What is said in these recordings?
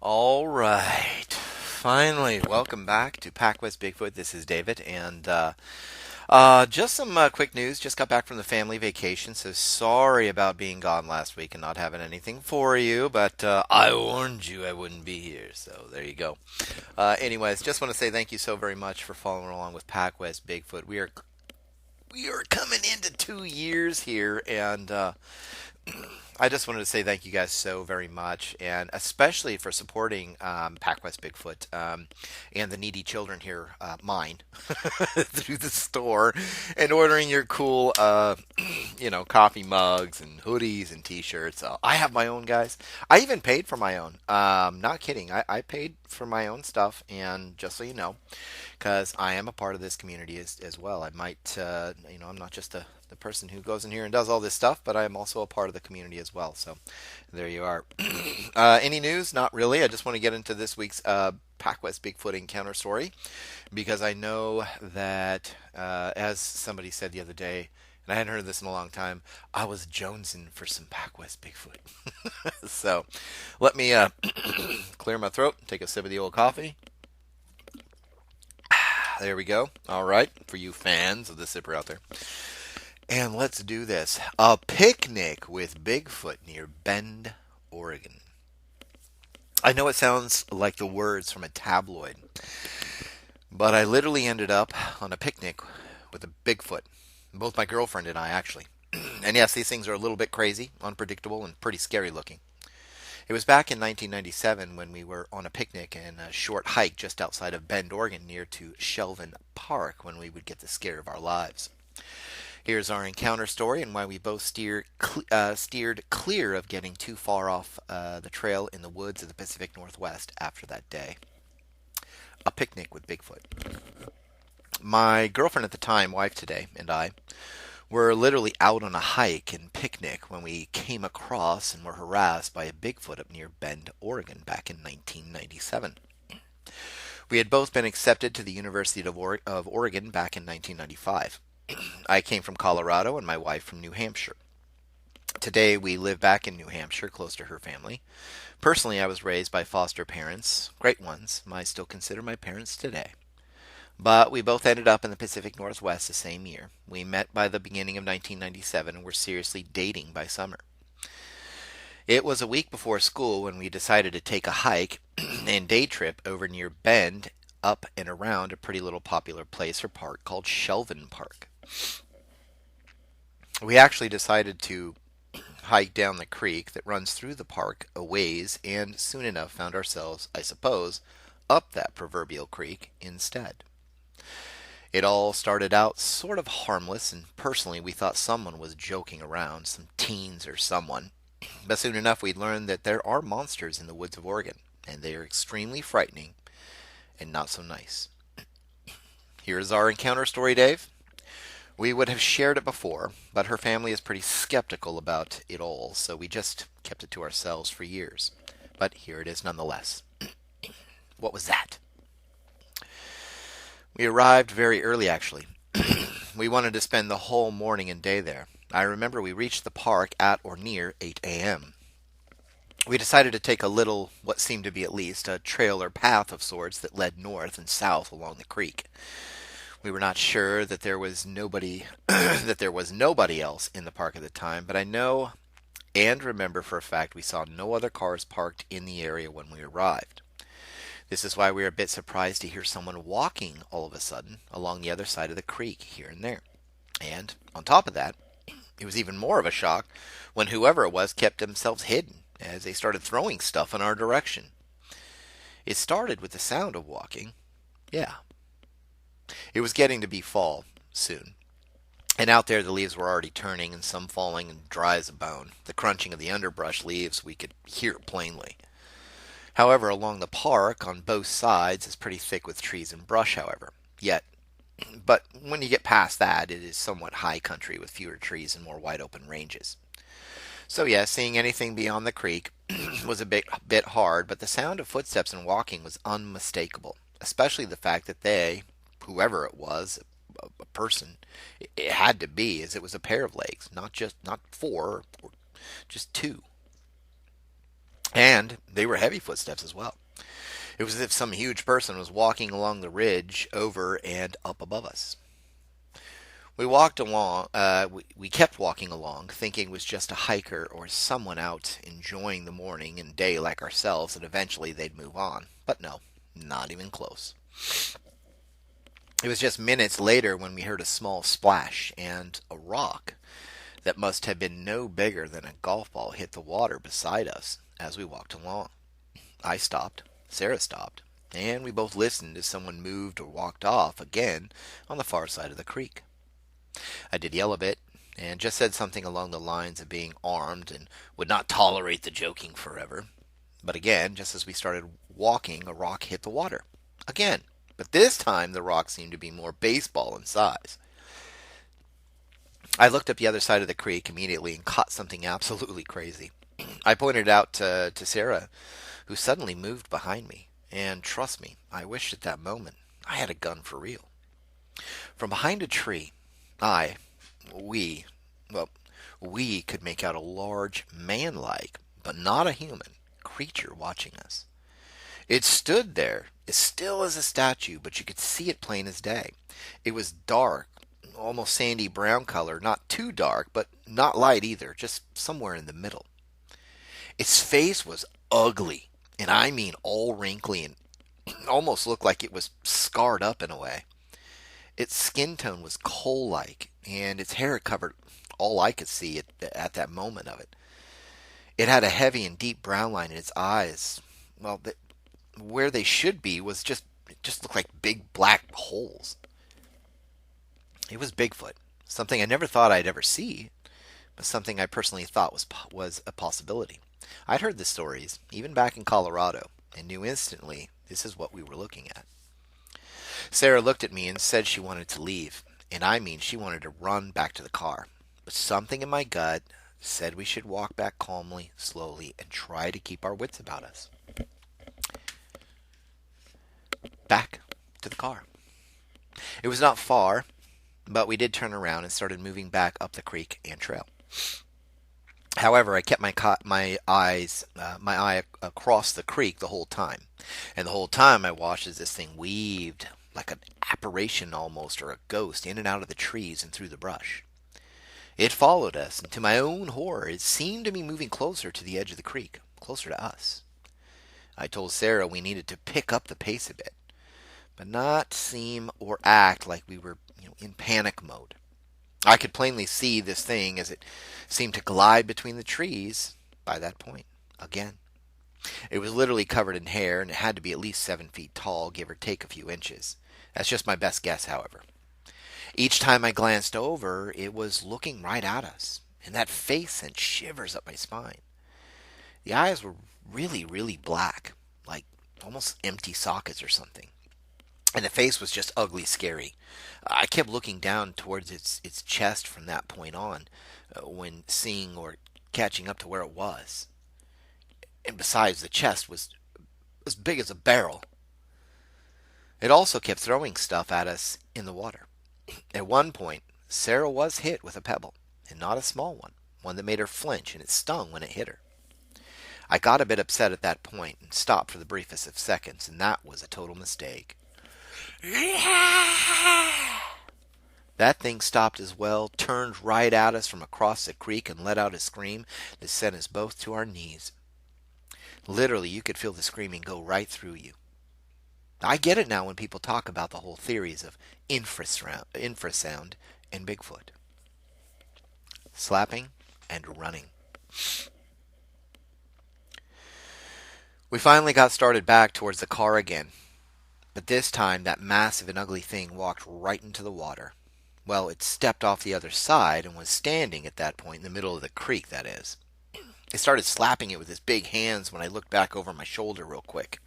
All right. Finally, welcome back to PacWest Bigfoot. This is David, and just some quick news. Just got back from the family vacation, so sorry about being gone last week and not having anything for you, but I warned you I wouldn't be here, so there you go. Anyways, just want to say thank you so very much for following along with PacWest Bigfoot. We are coming into 2 years here, and I just wanted to say thank you guys so very much, and especially for supporting PacWest Bigfoot and the needy children here, mine, through the store, and ordering your cool, coffee mugs and hoodies and T-shirts. I have my own, guys. I even paid for my own. Not kidding. I paid for my own stuff, and just so you know, because I am a part of this community as well. I might, I'm not just the person who goes in here and does all this stuff, but I am also a part of the community as well. So there you are. Any news? Not really. I just want to get into this week's PacWest Bigfoot encounter story because I know that, as somebody said the other day, and I hadn't heard this in a long time, I was jonesing for some PacWest Bigfoot. So let me clear my throat, take a sip of the old coffee. There we go. All right, for you fans of the sipper out there. And let's do this. A picnic with Bigfoot near Bend, Oregon. I know it sounds like the words from a tabloid, but I literally ended up on a picnic with a Bigfoot. Both my girlfriend and I, actually. And yes, these things are a little bit crazy, unpredictable, and pretty scary looking. It was back in 1997 when we were on a picnic and a short hike just outside of Bend, Oregon, near to Shelvin Park, when we would get the scare of our lives. Here's our encounter story and why we both steered clear of getting too far off the trail in the woods of the Pacific Northwest after that day. A picnic with Bigfoot. My girlfriend at the time, wife today, and I were literally out on a hike and picnic when we came across and were harassed by a Bigfoot up near Bend, Oregon back in 1997. We had both been accepted to the University of Oregon back in 1995. I came from Colorado and my wife from New Hampshire. Today we live back in New Hampshire, close to her family. Personally, I was raised by foster parents, great ones. I still consider my parents today. But we both ended up in the Pacific Northwest the same year. We met by the beginning of 1997 and were seriously dating by summer. It was a week before school when we decided to take a hike and day trip over near Bend, up and around a pretty little popular place or park called Shelvin Park. We actually decided to hike down the creek that runs through the park a ways, and soon enough found ourselves, I suppose, up that proverbial creek instead. It all started out sort of harmless, and personally we thought someone was joking around, some teens or someone. But soon enough we learned that there are monsters in the woods of Oregon, and they are extremely frightening and not so nice. Here's our encounter story, Dave. We would have shared it before, but her family is pretty skeptical about it all, so we just kept it to ourselves for years. But here it is nonetheless. What was that? We arrived very early, actually. We wanted to spend the whole morning and day there. I remember we reached the park at or near 8 a.m. We decided to take a little, what seemed to be at least, a trail or path of sorts that led north and south along the creek. We were not sure that there was nobody else in the park at the time, but I know and remember for a fact we saw no other cars parked in the area when we arrived. This is why we were a bit surprised to hear someone walking all of a sudden along the other side of the creek here and there. And on top of that, it was even more of a shock when whoever it was kept themselves hidden as they started throwing stuff in our direction. It started with the sound of walking. Yeah. It was getting to be fall soon. And out there the leaves were already turning and some falling and dry as a bone. The crunching of the underbrush leaves, we could hear plainly. However, along the park on both sides is pretty thick with trees and brush, but when you get past that, it is somewhat high country with fewer trees and more wide open ranges. So yeah, seeing anything beyond the creek was a bit hard, but the sound of footsteps and walking was unmistakable, especially the fact that whoever it was, a person, it had to be, as it was a pair of legs, not four, or just two. And they were heavy footsteps as well. It was as if some huge person was walking along the ridge over and up above us. We walked along. We kept walking along, thinking it was just a hiker or someone out enjoying the morning and day like ourselves, and eventually they'd move on. But no, not even close. It was just minutes later when we heard a small splash and a rock that must have been no bigger than a golf ball hit the water beside us as we walked along. I stopped. Sarah stopped. And we both listened as someone moved or walked off again on the far side of the creek. I did yell a bit and just said something along the lines of being armed and would not tolerate the joking forever. But again, just as we started walking, a rock hit the water. Again. But this time the rock seemed to be more baseball in size. I looked up the other side of the creek immediately and caught something absolutely crazy. I pointed out to Sarah, who suddenly moved behind me. And trust me, I wished at that moment I had a gun for real. From behind a tree, we, well, we could make out a large, man-like, but not a human, creature watching us. It stood there, as still as a statue, but you could see it plain as day. It was dark, almost sandy brown color, not too dark, but not light either, just somewhere in the middle. Its face was ugly, and I mean all wrinkly and almost looked like it was scarred up in a way. Its skin tone was coal-like, and its hair covered all I could see at that moment of it. It had a heavy and deep brown line in its eyes. Well, where they should be was it just looked like big black holes. It was Bigfoot, something I never thought I'd ever see, but something I personally thought was a possibility. I'd heard the stories, even back in Colorado, and knew instantly this is what we were looking at. Sarah looked at me and said she wanted to leave, and I mean she wanted to run back to the car. But something in my gut said we should walk back calmly, slowly, and try to keep our wits about us. Back to the car. It was not far, but we did turn around and started moving back up the creek and trail. However, I kept my eye across the creek the whole time, and the whole time I watched as this thing weaved like an apparition almost, or a ghost, in and out of the trees and through the brush. It followed us, and to my own horror, it seemed to be moving closer to the edge of the creek, closer to us. I told Sarah we needed to pick up the pace a bit, but not seem or act like we were, in panic mode. I could plainly see this thing as it seemed to glide between the trees by that point, again. It was literally covered in hair, and it had to be at least 7 feet tall, give or take a few inches. That's just my best guess, however. Each time I glanced over, it was looking right at us, and that face sent shivers up my spine. The eyes were really, really black, like almost empty sockets or something. And the face was just ugly scary. I kept looking down towards its chest from that point on, when seeing or catching up to where it was. And besides, the chest was as big as a barrel. It also kept throwing stuff at us in the water. At one point, Sarah was hit with a pebble, and not a small one that made her flinch, and it stung when it hit her. I got a bit upset at that point and stopped for the briefest of seconds, and that was a total mistake. That thing stopped as well, turned right at us from across the creek, and let out a scream that sent us both to our knees. Literally, you could feel the screaming go right through you. I get it now when people talk about the whole theories of infrasound and Bigfoot. Slapping and running. We finally got started back towards the car again, but this time that massive and ugly thing walked right into the water. Well, it stepped off the other side and was standing at that point in the middle of the creek, that is. It started slapping it with his big hands when I looked back over my shoulder real quick.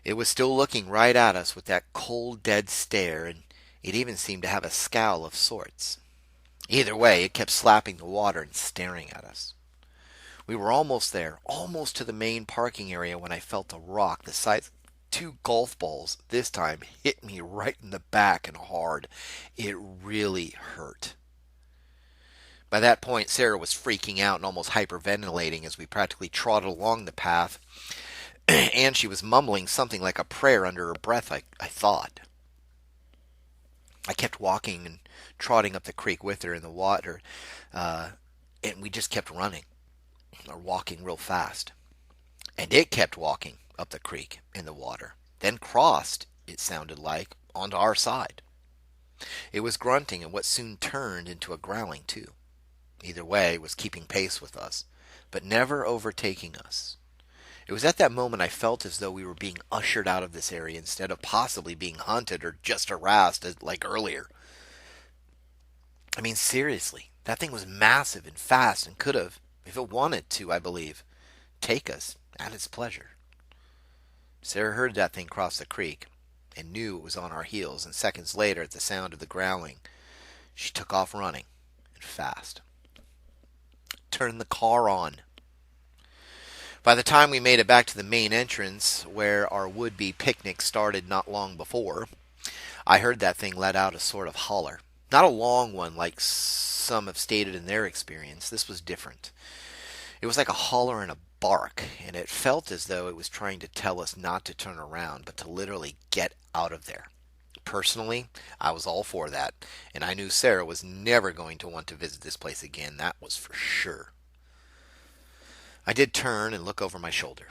It was still looking right at us with that cold, dead stare, and it even seemed to have a scowl of sorts. Either way, it kept slapping the water and staring at us. We were almost there, almost to the main parking area, when I felt a rock the size of 2 golf balls, this time, hit me right in the back and hard. It really hurt. By that point, Sarah was freaking out and almost hyperventilating as we practically trotted along the path, and she was mumbling something like a prayer under her breath, I thought. I kept walking and trotting up the creek with her in the water, and we just kept running, or walking real fast. And it kept walking up the creek in the water, then crossed, it sounded like, onto our side. It was grunting and what soon turned into a growling, too. Either way, it was keeping pace with us, but never overtaking us. It was at that moment I felt as though we were being ushered out of this area instead of possibly being hunted or just harassed like earlier. I mean, seriously, that thing was massive and fast and could have, if it wanted to, I believe, take us at its pleasure. Sarah heard that thing cross the creek and knew it was on our heels, and seconds later, at the sound of the growling, she took off running, and fast. Turned the car on. By the time we made it back to the main entrance, where our would-be picnic started not long before, I heard that thing let out a sort of holler. Not a long one like some have stated in their experience. This was different. It was like a holler and a bark, and it felt as though it was trying to tell us not to turn around, but to literally get out of there. Personally, I was all for that, and I knew Sarah was never going to want to visit this place again, that was for sure. I did turn and look over my shoulder.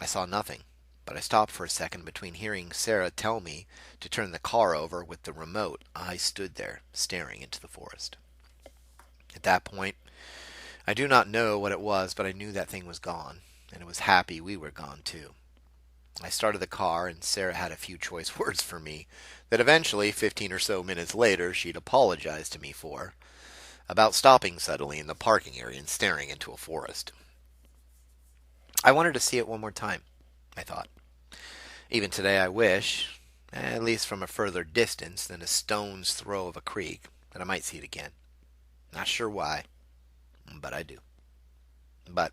I saw nothing, but I stopped for a second between hearing Sarah tell me to turn the car over with the remote. I stood there, staring into the forest. At that point, I do not know what it was, but I knew that thing was gone, and it was happy we were gone too. I started the car, and Sarah had a few choice words for me that eventually, 15 or so minutes later, she'd apologize to me for, about stopping suddenly in the parking area and staring into a forest. I wanted to see it one more time, I thought. Even today I wish, at least from a further distance than a stone's throw of a creek, that I might see it again. Not sure why, but I do. But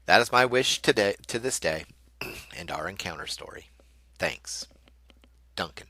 that is my wish today, to this day, and our encounter story. Thanks, Duncan.